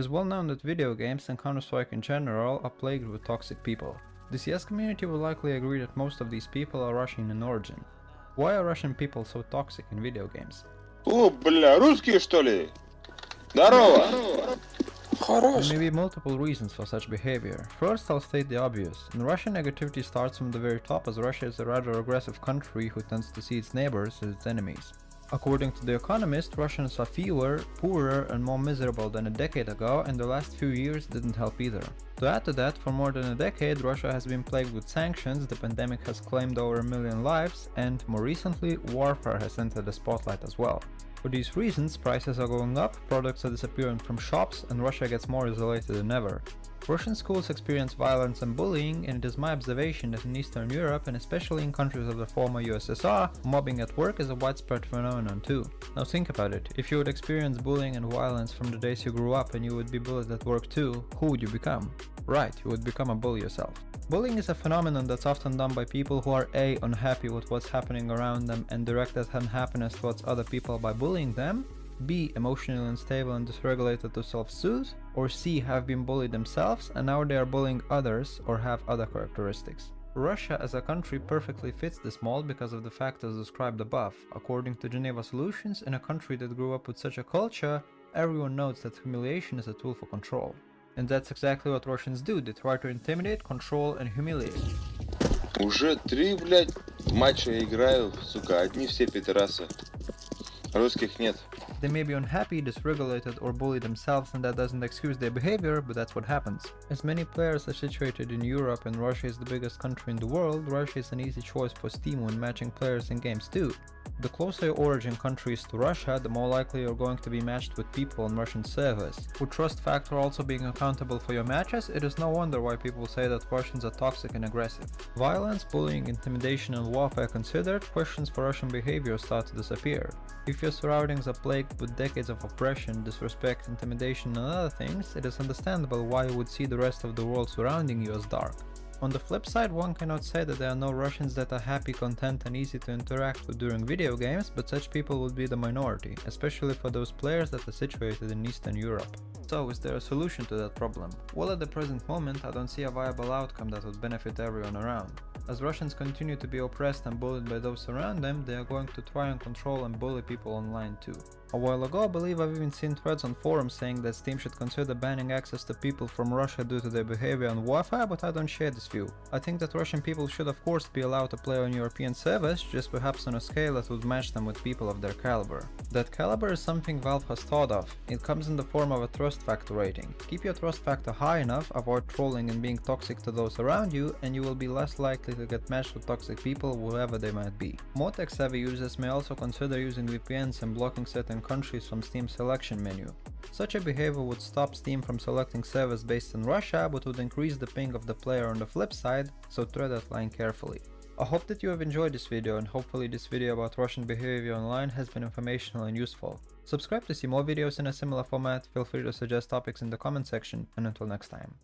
It is well known that video games and Counter-Strike in general are plagued with toxic people. The CS community will likely agree that most of these people are Russian in origin. Why are Russian people so toxic in video games? О, бля, русские что ли? Здорово! There may be multiple reasons for such behavior. First, I'll state the obvious. In Russia, negativity starts from the very top, as Russia is a rather aggressive country who tends to see its neighbors as its enemies. According to The Economist, Russians are fewer, poorer and more miserable than a decade ago, and the last few years didn't help either. To add to that, for more than a decade, Russia has been plagued with sanctions, the pandemic has claimed over 1 million lives, and more recently, warfare has entered the spotlight as well. For these reasons, prices are going up, products are disappearing from shops, and Russia gets more isolated than ever. Russian schools experience violence and bullying, and it is my observation that in Eastern Europe, and especially in countries of the former USSR, mobbing at work is a widespread phenomenon too. Now think about it, if you would experience bullying and violence from the days you grew up and you would be bullied at work too, who would you become? Right, you would become a bully yourself. Bullying is a phenomenon that's often done by people who are A. unhappy with what's happening around them and direct that unhappiness towards other people by bullying them, B. emotionally unstable and dysregulated to self-soothe, or C. have been bullied themselves and now they are bullying others or have other characteristics. Russia as a country perfectly fits this mold because of the factors described above. According to Geneva Solutions, in a country that grew up with such a culture, everyone knows that humiliation is a tool for control. And that's exactly what Russians do, they try to intimidate, control and humiliate. Уже 3, блядь, матча играю, сука, одни все пидорасы. Русских нет. They may be unhappy, dysregulated or bully themselves, and that doesn't excuse their behavior, but that's what happens. As many players are situated in Europe and Russia is the biggest country in the world, Russia is an easy choice for Steam when matching players in games too. The closer your origin country is to Russia, the more likely you're going to be matched with people on Russian servers. With trust factor also being accountable for your matches, it is no wonder why people say that Russians are toxic and aggressive. Violence, bullying, intimidation and warfare considered, questions for Russian behavior start to disappear. If your surroundings are plagued with decades of oppression, disrespect, intimidation and other things, it is understandable why you would see the rest of the world surrounding you as dark. On the flip side, one cannot say that there are no Russians that are happy, content and easy to interact with during video games, but such people would be the minority, especially for those players that are situated in Eastern Europe. So, is there a solution to that problem? Well, at the present moment, I don't see a viable outcome that would benefit everyone around. As Russians continue to be oppressed and bullied by those around them, they are going to try and control and bully people online too. A while ago, I believe I've even seen threads on forums saying that Steam should consider banning access to people from Russia due to their behavior on warfare, but I don't share this view. I think that Russian people should of course be allowed to play on European servers, just perhaps on a scale that would match them with people of their caliber. That caliber is something Valve has thought of. It comes in the form of a trust factor rating. Keep your trust factor high enough, avoid trolling and being toxic to those around you, and you will be less likely to get matched with toxic people, whoever they might be. More tech-savvy users may also consider using VPNs and blocking certain countries from Steam's selection menu. Such a behavior would stop Steam from selecting servers based in Russia, but would increase the ping of the player on the flip side, so tread that line carefully. I hope that you have enjoyed this video, and hopefully this video about Russian behavior online has been informational and useful. Subscribe to see more videos in a similar format, feel free to suggest topics in the comment section, and until next time.